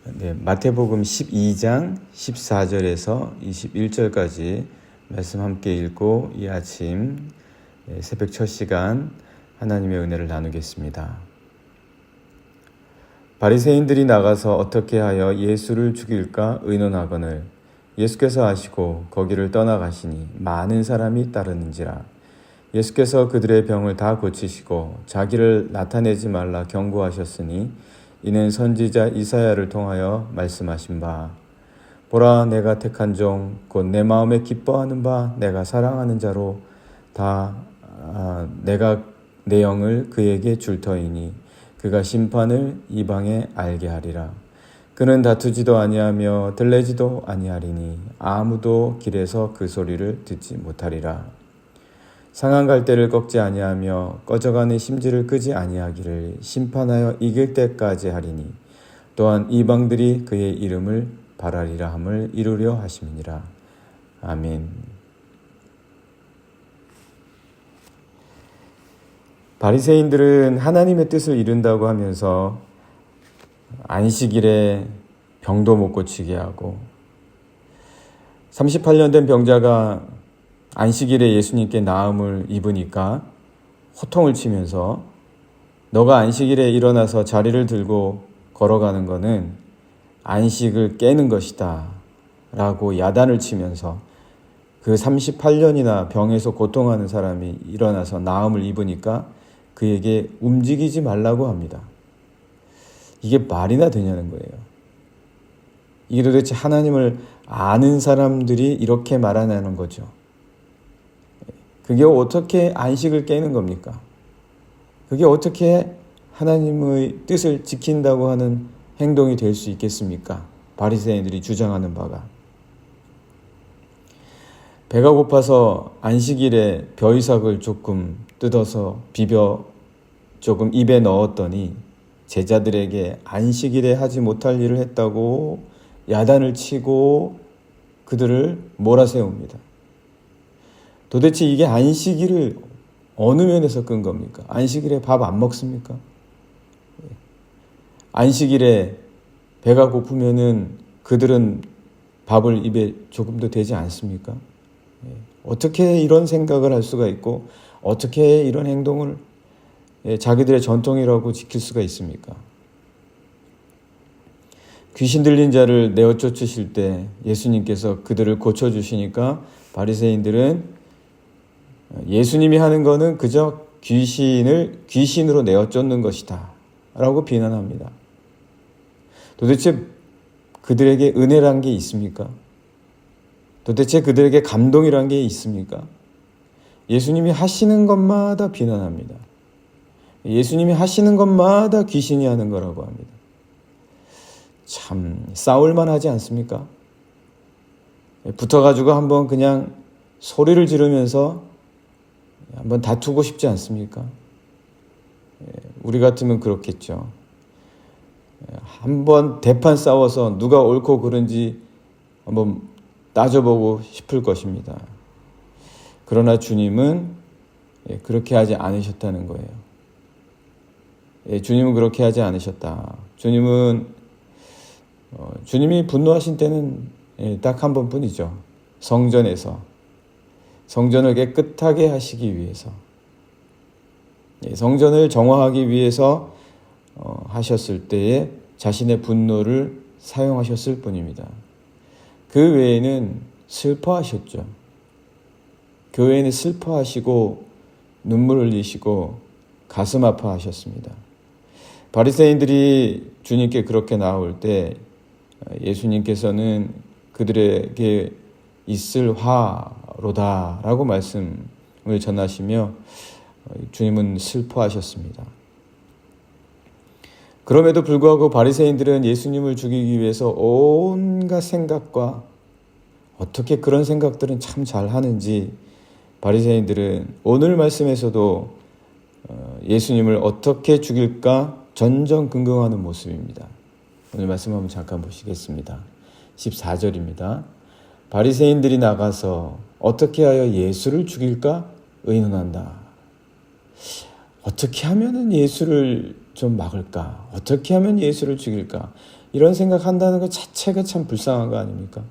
네, 마태복음 12장 14절에서 21절까지 말씀 함께 읽고 이 아침 새벽 첫 시간 하나님의 은혜를 나누겠습니다. 바리새인들이 나가서 어떻게 하여 예수를 죽일까 의논하거늘 예수께서 아시고 거기를 떠나가시니 많은 사람이 따르는지라. 예수께서 그들의 병을 다 고치시고 자기를 나타내지 말라 경고하셨으니 이는 선지자 이사야를 통하여 말씀하신 바 보라 내가 택한 종 곧 내 마음에 기뻐하는 바 내가 사랑하는 자로 내가 내 영을 그에게 줄 터이니 그가 심판을 이방에 알게 하리라. 그는 다투지도 아니하며 들레지도 아니하리니 아무도 길에서 그 소리를 듣지 못하리라. 상한 갈대를 꺾지 아니하며 꺼져가는 심지를 끄지 아니하기를 심판하여 이길 때까지 하리니 또한 이방들이 그의 이름을 바라리라 함을 이루려 하심이니라. 아멘. 바리새인들은 하나님의 뜻을 이룬다고 하면서 안식일에 병도 못 고치게 하고 38년 된 병자가 안식일에 예수님께 나음을 입으니까 호통을 치면서 너가 안식일에 일어나서 자리를 들고 걸어가는 것은 안식을 깨는 것이다 라고 야단을 치면서 그 38년이나 병에서 고통하는 사람이 일어나서 나음을 입으니까 그에게 움직이지 말라고 합니다. 이게 말이나 되냐는 거예요. 이게 도대체 하나님을 아는 사람들이 이렇게 말하냐는 거죠. 그게 어떻게 안식을 깨는 겁니까? 그게 어떻게 하나님의 뜻을 지킨다고 하는 행동이 될 수 있겠습니까? 바리새인들이 주장하는 바가. 배가 고파서 안식일에 벼이삭을 조금 뜯어서 비벼 조금 입에 넣었더니 제자들에게 안식일에 하지 못할 일을 했다고 야단을 치고 그들을 몰아세웁니다. 도대체 이게 안식일을 어느 면에서 끈 겁니까? 안식일에 밥 안 먹습니까? 안식일에 배가 고프면은 그들은 밥을 입에 조금도 되지 않습니까? 어떻게 이런 생각을 할 수가 있고 어떻게 이런 행동을 자기들의 전통이라고 지킬 수가 있습니까? 귀신 들린 자를 내어 쫓으실 때 예수님께서 그들을 고쳐주시니까 바리새인들은 예수님이 하는 거는 그저 귀신으로 내어 쫓는 것이다 라고 비난합니다. 도대체 그들에게 은혜란 게 있습니까? 도대체 그들에게 감동이란 게 있습니까? 예수님이 하시는 것마다 비난합니다. 예수님이 하시는 것마다 귀신이 하는 거라고 합니다. 참 싸울만 하지 않습니까? 붙어가지고 한번 그냥 소리를 지르면서 한번 다투고 싶지 않습니까? 우리 같으면 그렇겠죠. 한번 대판 싸워서 누가 옳고 그른지 한번 따져보고 싶을 것입니다. 그러나 주님은 그렇게 하지 않으셨다는 거예요. 주님은 그렇게 하지 않으셨다. 주님이 분노하신 때는 딱 한 번뿐이죠. 성전을 깨끗하게 하시기 위해서, 성전을 정화하기 위해서 하셨을 때에 자신의 분노를 사용하셨을 뿐입니다. 그 외에는 슬퍼하셨죠. 그 외에는 슬퍼하시고 눈물 흘리시고 가슴 아파하셨습니다. 바리새인들이 주님께 그렇게 나올 때 예수님께서는 그들에게 있을 화로다라고 말씀을 전하시며 주님은 슬퍼하셨습니다. 그럼에도 불구하고 바리새인들은 예수님을 죽이기 위해서 온갖 생각과 어떻게 그런 생각들은 참 잘하는지 바리새인들은 오늘 말씀에서도 예수님을 어떻게 죽일까 전전긍긍하는 모습입니다. 오늘 말씀 한번 잠깐 보시겠습니다. 14절입니다. 바리새인들이 나가서 어떻게 하여 예수를 죽일까 의논한다. 어떻게 하면은 예수를 좀 막을까? 어떻게 하면 예수를 죽일까? 이런 생각한다는 것 자체가 참 불쌍한 거 아닙니까?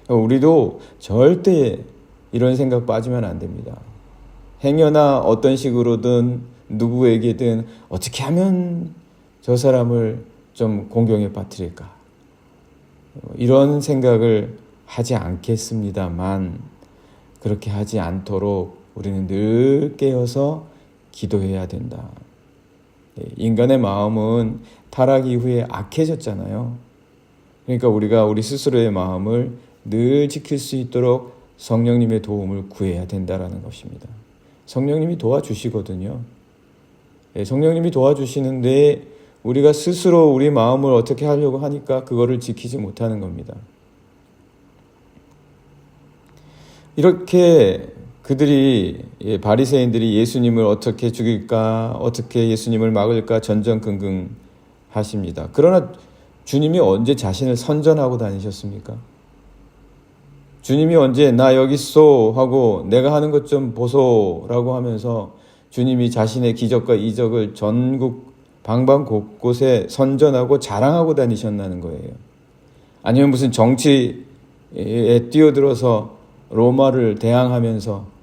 우리도 절대 이런 생각 빠지면 안 됩니다. 행여나 어떤 식으로든 누구에게든 어떻게 하면 저 사람을 좀 공경에 빠뜨릴까? 이런 생각을 하지 않겠습니다만 그렇게 하지 않도록 우리는 늘 깨어서 기도해야 된다. 인간의 마음은 타락 이후에 악해졌잖아요. 그러니까 우리가 우리 스스로의 마음을 늘 지킬 수 있도록 성령님의 도움을 구해야 된다는 것입니다. 성령님이 도와주시거든요. 성령님이 도와주시는데 우리가 스스로 우리 마음을 어떻게 하려고 하니까 그거를 지키지 못하는 겁니다. 이렇게 그들이 바리새인들이 예수님을 어떻게 죽일까, 어떻게 예수님을 막을까 전전긍긍 하십니다. 그러나 주님이 언제 자신을 선전하고 다니셨습니까? 주님이 언제 나 여기 있어 하고 내가 하는 것 좀 보소라고 하면서 주님이 자신의 기적과 이적을 전국 방방 곳곳에 선전하고 자랑하고 다니셨다는 거예요. 아니면 무슨 정치에 뛰어들어서 로마를 대항하면서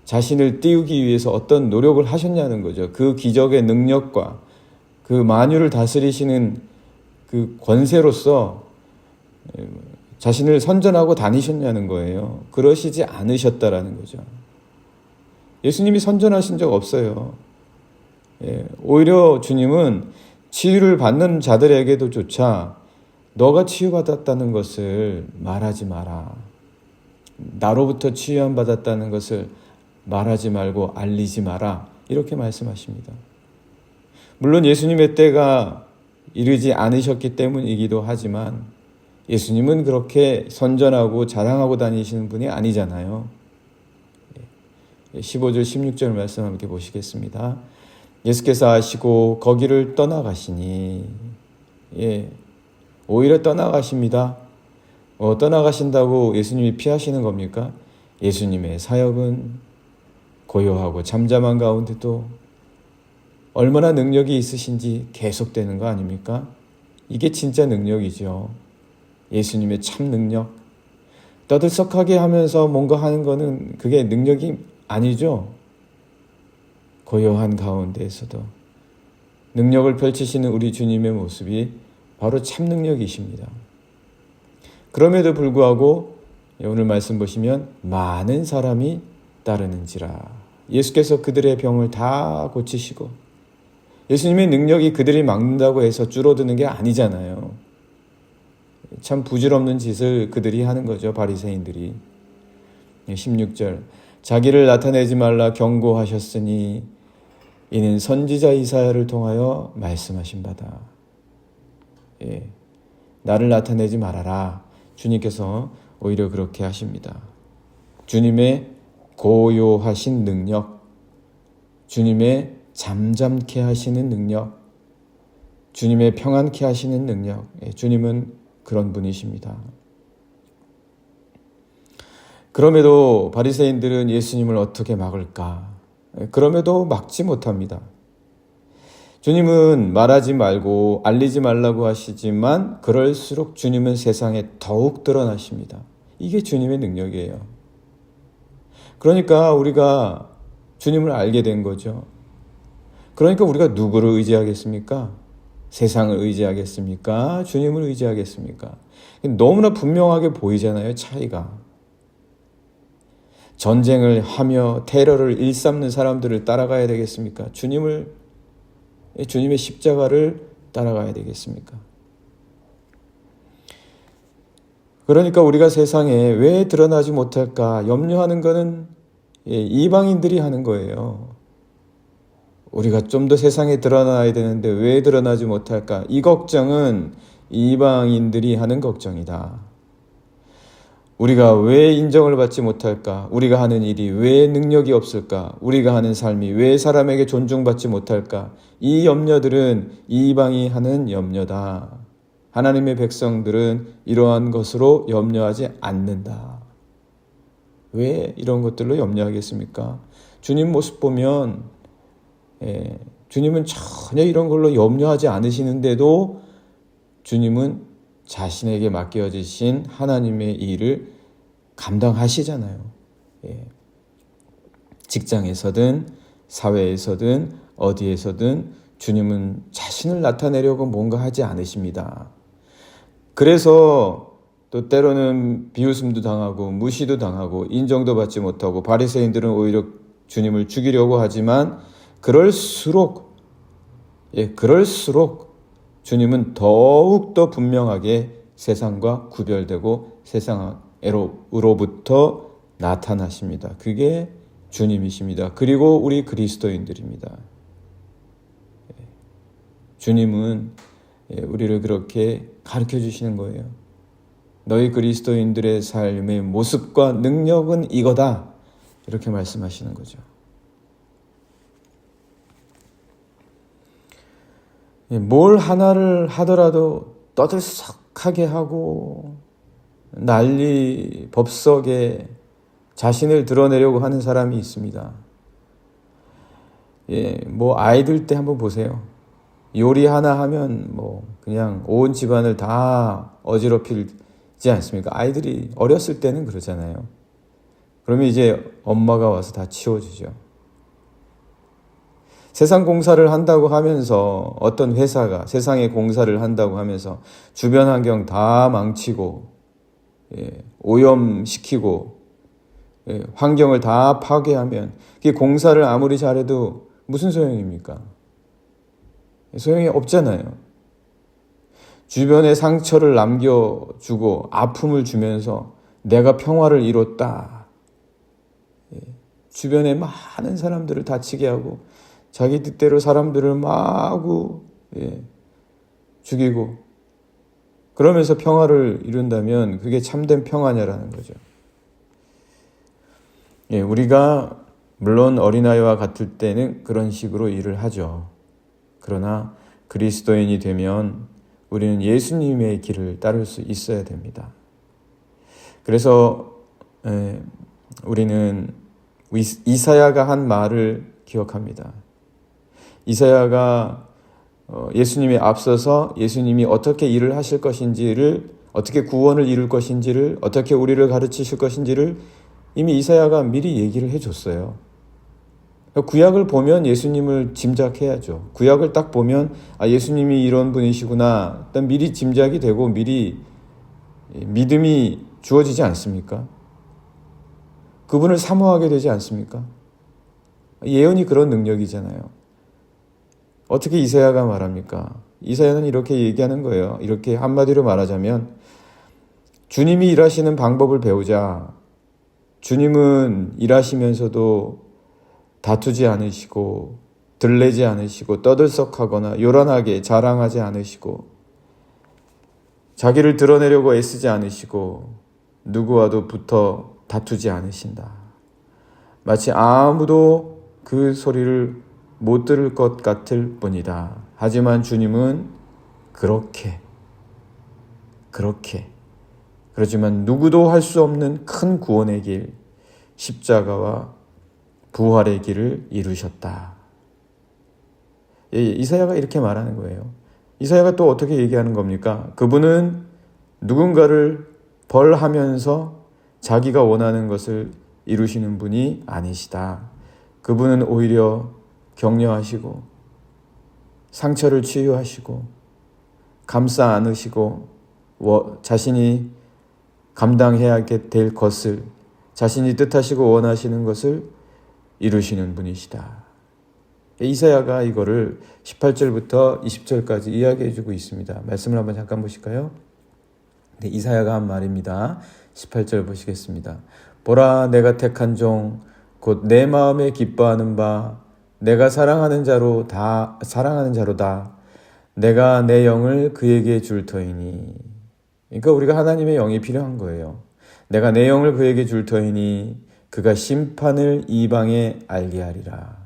자신을 띄우기 위해서 어떤 노력을 하셨냐는 거죠. 그 기적의 능력과 그 만유를 다스리시는 그 권세로서 자신을 선전하고 다니셨냐는 거예요. 그러시지 않으셨다라는 거죠. 예수님이 선전하신 적 없어요. 오히려 주님은 치유를 받는 자들에게도 조차 너가 치유받았다는 것을 말하지 마라. 나로부터 치유함 받았다는 것을 말하지 말고 알리지 마라. 이렇게 말씀하십니다. 물론 예수님의 때가 이르지 않으셨기 때문이기도 하지만 예수님은 그렇게 선전하고 자랑하고 다니시는 분이 아니잖아요. 15절 16절 말씀 함께 보시겠습니다. 예수께서 아시고 거기를 떠나가시니 오히려 떠나가십니다. 떠나가신다고 예수님이 피하시는 겁니까? 예수님의 사역은 고요하고 잠잠한 가운데도 얼마나 능력이 있으신지 계속되는 거 아닙니까? 이게 진짜 능력이죠. 예수님의 참 능력. 떠들썩하게 하면서 뭔가 하는 거는 그게 능력이 아니죠. 고요한 가운데에서도 능력을 펼치시는 우리 주님의 모습이 바로 참 능력이십니다. 그럼에도 불구하고 오늘 말씀 보시면 많은 사람이 따르는지라. 예수께서 그들의 병을 다 고치시고 예수님의 능력이 그들이 막는다고 해서 줄어드는 게 아니잖아요. 참 부질없는 짓을 그들이 하는 거죠. 바리새인들이. 16절 자기를 나타내지 말라 경고하셨으니 이는 선지자 이사야를 통하여 말씀하신 바다. 나를 나타내지 말아라. 주님께서 오히려 그렇게 하십니다. 주님의 고요하신 능력, 주님의 잠잠케 하시는 능력, 주님의 평안케 하시는 능력, 주님은 그런 분이십니다. 그럼에도 바리새인들은 예수님을 어떻게 막을까? 그럼에도 막지 못합니다. 주님은 말하지 말고 알리지 말라고 하시지만 그럴수록 주님은 세상에 더욱 드러나십니다. 이게 주님의 능력이에요. 그러니까 우리가 주님을 알게 된 거죠. 그러니까 우리가 누구를 의지하겠습니까? 세상을 의지하겠습니까? 주님을 의지하겠습니까? 너무나 분명하게 보이잖아요, 차이가. 전쟁을 하며 테러를 일삼는 사람들을 따라가야 되겠습니까? 주님의 십자가를 따라가야 되겠습니까? 그러니까 우리가 세상에 왜 드러나지 못할까 염려하는 것은 이방인들이 하는 거예요. 우리가 좀 더 세상에 드러나야 되는데 왜 드러나지 못할까? 이 걱정은 이방인들이 하는 걱정이다. 우리가 왜 인정을 받지 못할까? 우리가 하는 일이 왜 능력이 없을까? 우리가 하는 삶이 왜 사람에게 존중받지 못할까? 이 염려들은 이방이 하는 염려다. 하나님의 백성들은 이러한 것으로 염려하지 않는다. 왜 이런 것들로 염려하겠습니까? 주님 모습 보면 주님은 전혀 이런 걸로 염려하지 않으시는데도 주님은 자신에게 맡겨지신 하나님의 일을 감당하시잖아요. 직장에서든 사회에서든 어디에서든 주님은 자신을 나타내려고 뭔가 하지 않으십니다. 그래서 또 때로는 비웃음도 당하고 무시도 당하고 인정도 받지 못하고 바리새인들은 오히려 주님을 죽이려고 하지만 그럴수록 주님은 더욱더 분명하게 세상과 구별되고 세상으로부터 나타나십니다. 그게 주님이십니다. 그리고 우리 그리스도인들입니다. 주님은 우리를 그렇게 가르쳐 주시는 거예요. 너희 그리스도인들의 삶의 모습과 능력은 이거다. 이렇게 말씀하시는 거죠. 뭘 하나를 하더라도 떠들썩하게 하고 난리 법석에 자신을 드러내려고 하는 사람이 있습니다. 아이들 때 한번 보세요. 요리 하나 하면 그냥 온 집안을 다 어지럽히지 않습니까? 아이들이 어렸을 때는 그러잖아요. 그러면 이제 엄마가 와서 다 치워주죠. 세상 공사를 한다고 하면서 어떤 회사가 세상에 공사를 한다고 하면서 주변 환경 다 망치고 오염시키고 환경을 다 파괴하면 그게 공사를 아무리 잘해도 무슨 소용입니까? 소용이 없잖아요. 주변에 상처를 남겨주고 아픔을 주면서 내가 평화를 이뤘다. 주변에 많은 사람들을 다치게 하고 자기 뜻대로 사람들을 마구 죽이고 그러면서 평화를 이룬다면 그게 참된 평화냐라는 거죠. 우리가 물론 어린아이와 같을 때는 그런 식으로 일을 하죠. 그러나 그리스도인이 되면 우리는 예수님의 길을 따를 수 있어야 됩니다. 그래서 우리는 이사야가 한 말을 기억합니다. 이사야가 예수님에 앞서서 예수님이 어떻게 일을 하실 것인지를, 어떻게 구원을 이룰 것인지를, 어떻게 우리를 가르치실 것인지를 이미 이사야가 미리 얘기를 해줬어요. 구약을 보면 예수님을 짐작해야죠. 구약을 딱 보면 예수님이 이런 분이시구나. 일단 미리 짐작이 되고 미리 믿음이 주어지지 않습니까? 그분을 사모하게 되지 않습니까? 예언이 그런 능력이잖아요. 어떻게 이사야가 말합니까? 이사야는 이렇게 얘기하는 거예요. 이렇게 한마디로 말하자면 주님이 일하시는 방법을 배우자. 주님은 일하시면서도 다투지 않으시고 들레지 않으시고 떠들썩하거나 요란하게 자랑하지 않으시고 자기를 드러내려고 애쓰지 않으시고 누구와도 붙어 다투지 않으신다. 마치 아무도 그 소리를 못 들을 것 같을 뿐이다. 하지만 주님은 그렇지만 누구도 할 수 없는 큰 구원의 길, 십자가와 부활의 길을 이루셨다. 이사야가 이렇게 말하는 거예요. 이사야가 또 어떻게 얘기하는 겁니까? 그분은 누군가를 벌하면서 자기가 원하는 것을 이루시는 분이 아니시다. 그분은 오히려 격려하시고 상처를 치유하시고 감싸 안으시고 자신이 감당해야 될 것을, 자신이 뜻하시고 원하시는 것을 이루시는 분이시다. 이사야가 이거를 18절부터 20절까지 이야기해주고 있습니다. 말씀을 한번 잠깐 보실까요? 이사야가 한 말입니다. 18절 보시겠습니다. 보라, 내가 택한 종, 곧 내 마음에 기뻐하는 바, 내가 사랑하는 자로다. 내가 내 영을 그에게 줄 터이니. 그러니까 우리가 하나님의 영이 필요한 거예요. 내가 내 영을 그에게 줄 터이니 그가 심판을 이방에 알게 하리라.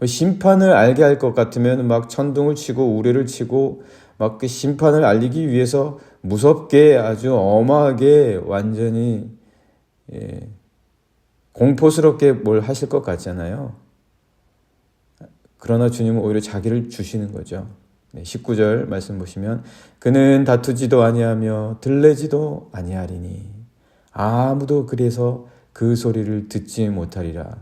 심판을 알게 할 것 같으면 막 천둥을 치고 우레를 치고 막 그 심판을 알리기 위해서 무섭게 아주 엄하게 완전히 공포스럽게 뭘 하실 것 같잖아요. 그러나 주님은 오히려 자기를 주시는 거죠. 19절 말씀 보시면 그는 다투지도 아니하며 들레지도 아니하리니 아무도 그래서 그 소리를 듣지 못하리라.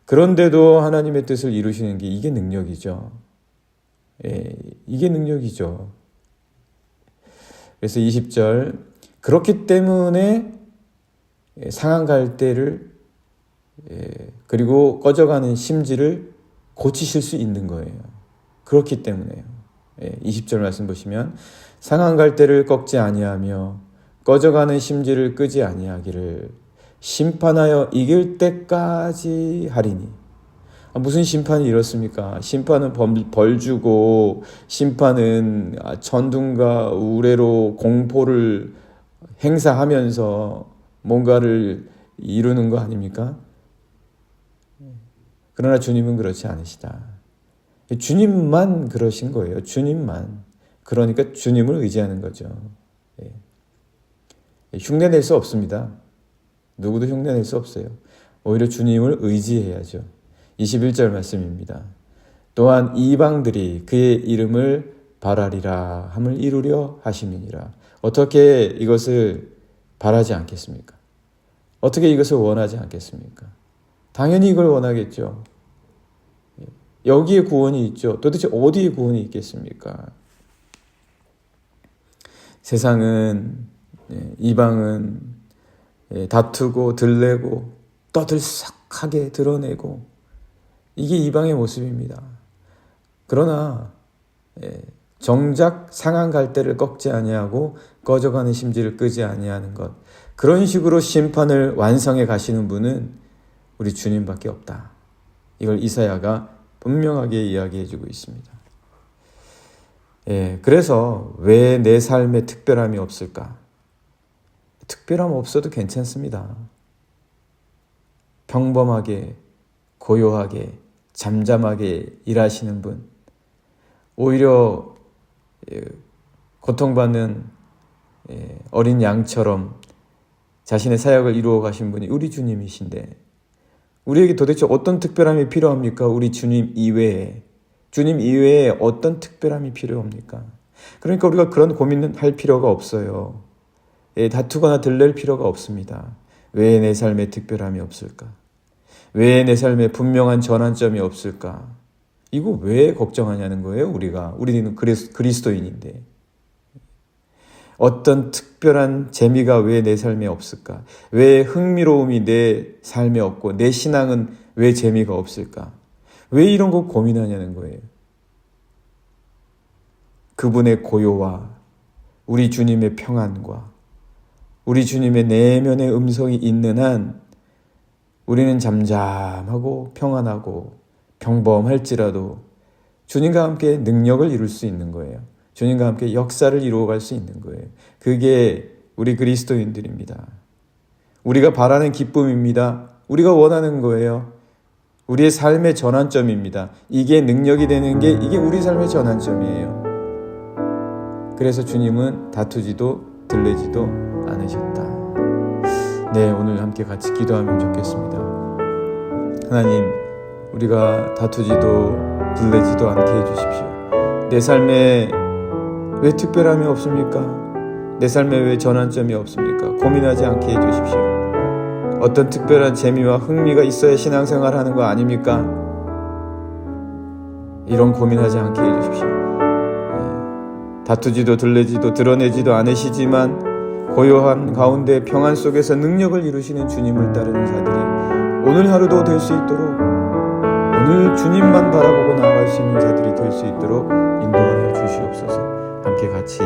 그런데도 하나님의 뜻을 이루시는 게 이게 능력이죠. 이게 능력이죠. 그래서 20절 그렇기 때문에 상한 갈대를 그리고 꺼져가는 심지를 고치실 수 있는 거예요. 그렇기 때문에요. 20절 말씀 보시면 상한 갈대를 꺾지 아니하며 꺼져가는 심지를 끄지 아니하기를 심판하여 이길 때까지 하리니. 무슨 심판이 이렇습니까? 심판은 벌 주고 심판은 천둥과 우레로 공포를 행사하면서 뭔가를 이루는 거 아닙니까? 그러나 주님은 그렇지 않으시다. 주님만 그러신 거예요. 주님만. 그러니까 주님을 의지하는 거죠. 흉내낼 수 없습니다. 누구도 흉내낼 수 없어요. 오히려 주님을 의지해야죠. 21절 말씀입니다. 또한 이방들이 그의 이름을 바라리라 함을 이루려 하심이니라. 어떻게 이것을 바라지 않겠습니까? 어떻게 이것을 원하지 않겠습니까? 당연히 이걸 원하겠죠. 여기에 구원이 있죠. 도대체 어디에 구원이 있겠습니까? 세상은, 이방은 다투고 들레고 떠들썩하게 드러내고 이게 이방의 모습입니다. 그러나 정작 상한 갈대를 꺾지 아니하고 꺼져가는 심지를 끄지 아니하는 것, 그런 식으로 심판을 완성해 가시는 분은 우리 주님밖에 없다. 이걸 이사야가 분명하게 이야기해주고 있습니다. 그래서 왜 내 삶에 특별함이 없을까? 특별함 없어도 괜찮습니다. 평범하게, 고요하게, 잠잠하게 일하시는 분, 오히려 고통받는 어린 양처럼 자신의 사역을 이루어 가신 분이 우리 주님이신데 우리에게 도대체 어떤 특별함이 필요합니까? 우리 주님 이외에 어떤 특별함이 필요합니까? 그러니까 우리가 그런 고민은 할 필요가 없어요. 다투거나 들릴 필요가 없습니다. 왜 내 삶에 특별함이 없을까? 왜 내 삶에 분명한 전환점이 없을까? 이거 왜 걱정하냐는 거예요, 우리는 그리스도인인데. 어떤 특별한 재미가 왜 내 삶에 없을까? 왜 흥미로움이 내 삶에 없고 내 신앙은 왜 재미가 없을까? 왜 이런 거 고민하냐는 거예요. 그분의 고요와 우리 주님의 평안과 우리 주님의 내면의 음성이 있는 한 우리는 잠잠하고 평안하고 평범할지라도 주님과 함께 능력을 이룰 수 있는 거예요. 주님과 함께 역사를 이루어갈 수 있는 거예요. 그게 우리 그리스도인들입니다. 우리가 바라는 기쁨입니다. 우리가 원하는 거예요. 우리의 삶의 전환점입니다. 이게 능력이 되는 게 이게 우리 삶의 전환점이에요. 그래서 주님은 다투지도 들레지도 않으셨다. 네, 오늘 함께 같이 기도하면 좋겠습니다. 하나님, 우리가 다투지도 들레지도 않게 해주십시오. 내 삶에 왜 특별함이 없습니까? 내 삶에 왜 전환점이 없습니까? 고민하지 않게 해주십시오. 어떤 특별한 재미와 흥미가 있어야 신앙생활 하는 거 아닙니까? 이런 고민하지 않게 해주십시오. 다투지도 들레지도 드러내지도 않으시지만 고요한 가운데 평안 속에서 능력을 이루시는 주님을 따르는 자들이 오늘 하루도 될 수 있도록, 오늘 주님만 바라보고 나아갈 수 있는 자들이 될 수 있도록 인도하여 주시옵소서. 함께 같이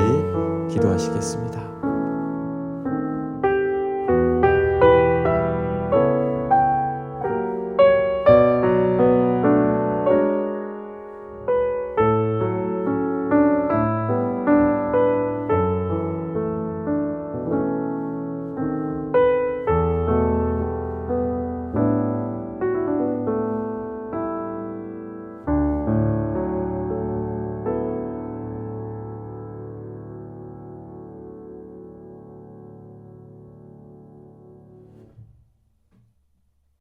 기도하시겠습니다.